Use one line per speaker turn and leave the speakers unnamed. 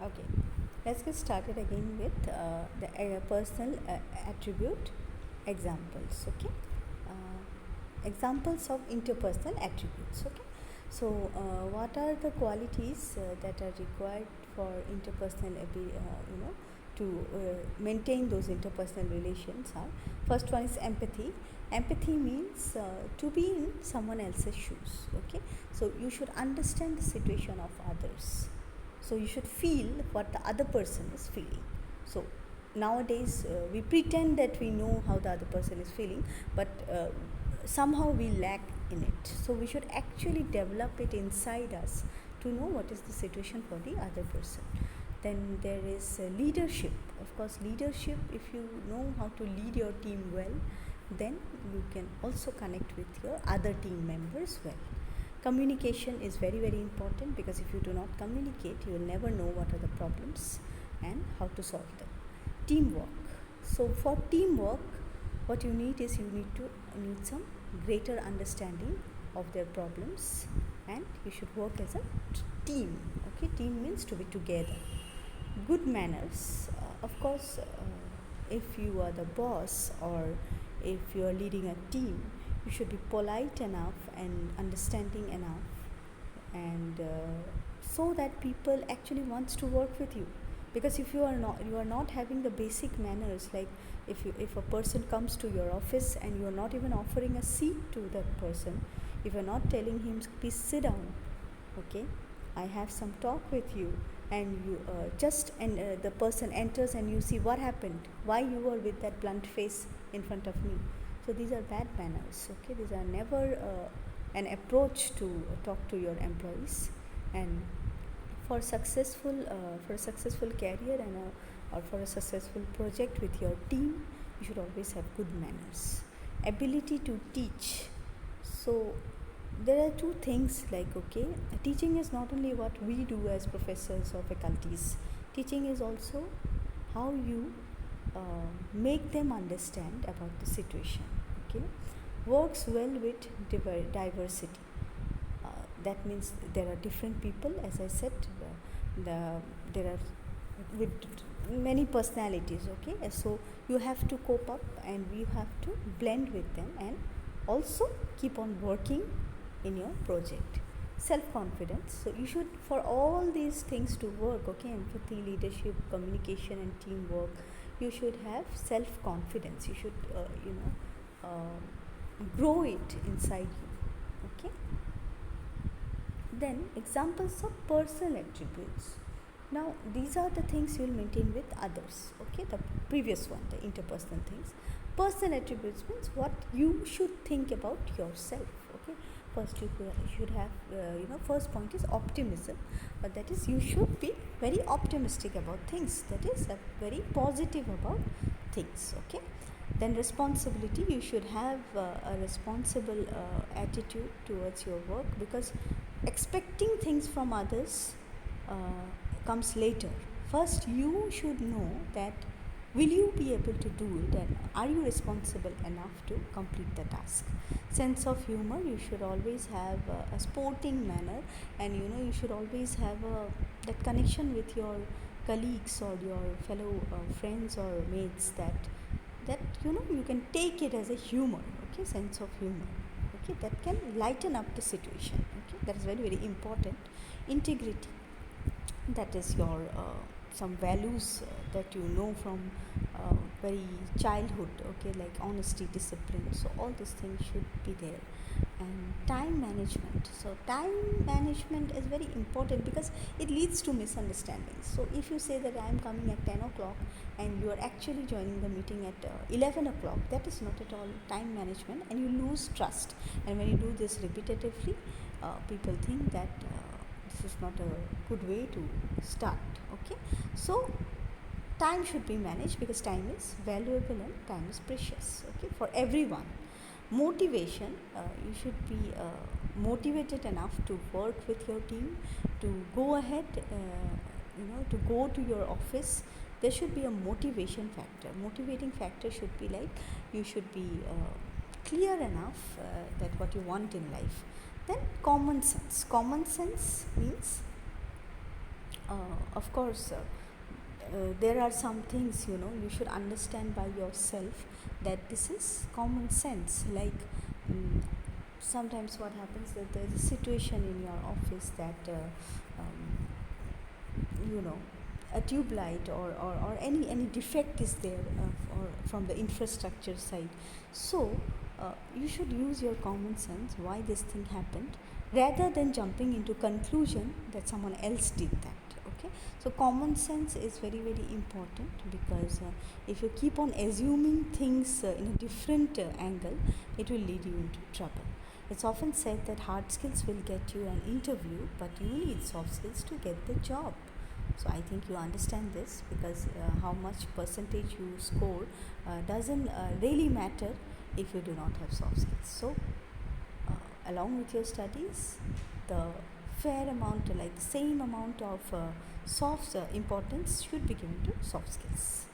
Okay, let's get started again with the personal attribute examples. Okay, examples of interpersonal attributes. Okay, so what are the qualities that are required for interpersonal to maintain those interpersonal relations are: first one is empathy. Empathy means to be in someone else's shoes. Okay, so you should understand the situation of others, so you should feel what the other person is feeling. So nowadays we pretend that we know how the other person is feeling, but somehow we lack in it. So we should actually develop it inside us to know what is the situation for the other person. Then there is leadership. Of course, leadership, if you know how to lead your team well, then you can also connect with your other team members well. Communication is very, very important, because if you do not communicate, you will never know what are the problems and how to solve them. Teamwork. So for teamwork, what you need is you need some greater understanding of their problems, and you should work as a team. Okay, team means to be together. Good manners. Of course, if you are the boss, or if you are leading a team, you should be polite enough and understanding enough, and so that people actually wants to work with you. Because if you are not having the basic manners, like if a person comes to your office and you are not even offering a seat to that person, if you are not telling him, please sit down, okay, I have some talk with you, and you the person enters and you see what happened, why you were with that blunt face in front of me. So these are bad manners. Okay, these are never an approach to talk to your employees. And for a successful career or for a successful project with your team, you should always have good manners. Ability to teach. So there are two things, like, okay, teaching is not only what we do as professors or faculties. Teaching is also how you make them understand about the situation. Okay, works well with diversity. That means there are different people, as I said. There are with many personalities. Okay, so you have to cope up and you have to blend with them, and also keep on working in your project. Self-confidence. So you should, for all these things to work, okay, empathy, leadership, communication, and teamwork, you should have self-confidence. You should grow it inside you. Okay, then examples of personal attributes. Now these are the things you will maintain with others. Okay, the previous one, the interpersonal things. Personal attributes means what you should think about yourself. Okay, first you should have first point is optimism, but that is, you should be very optimistic about things, that is very positive about things. Okay, then responsibility. You should have a responsible attitude towards your work, because expecting things from others comes later. First you should know that will you be able to do it, and are you responsible enough to complete the task. Sense of humor. You should always have a sporting manner, and you should always have that connection with your colleagues or your fellow friends or mates, that you can take it as a humor. Okay, sense of humor. Okay, that can lighten up the situation. Okay, that is very, very important. Integrity. That is your some values that you know from very childhood. Okay, like honesty, discipline. So all these things should be there. And time management. So time management is very important, because it leads to misunderstandings. So if you say that I am coming at 10 o'clock and you are actually joining the meeting at 11 o'clock, that is not at all time management, and you lose trust. And when you do this repetitively, people think that this is not a good way to start. Okay, so time should be managed, because time is valuable and time is precious. Okay, for everyone. Motivation. You should be motivated enough to work with your team, to go ahead, to go to your office. There should be a motivation factor. Motivating factor should be like, you should be clear enough that what you want in life. Then common sense. Common sense means Of course, there are some things, you know, you should understand by yourself that this is common sense. Like, mm, sometimes what happens that there's a situation in your office that you know, a tube light or any defect is there or from the infrastructure side. So you should use your common sense why this thing happened, rather than jumping into conclusion that someone else did that. Okay, so common sense is very important, because if you keep on assuming things in a different angle, it will lead you into trouble. It's often said that hard skills will get you an interview, but you need soft skills to get the job. So I think you understand this, because how much percentage you score doesn't really matter if you do not have soft skills. So along with your studies, the fair amount, like the same amount of soft importance should be given to soft skills.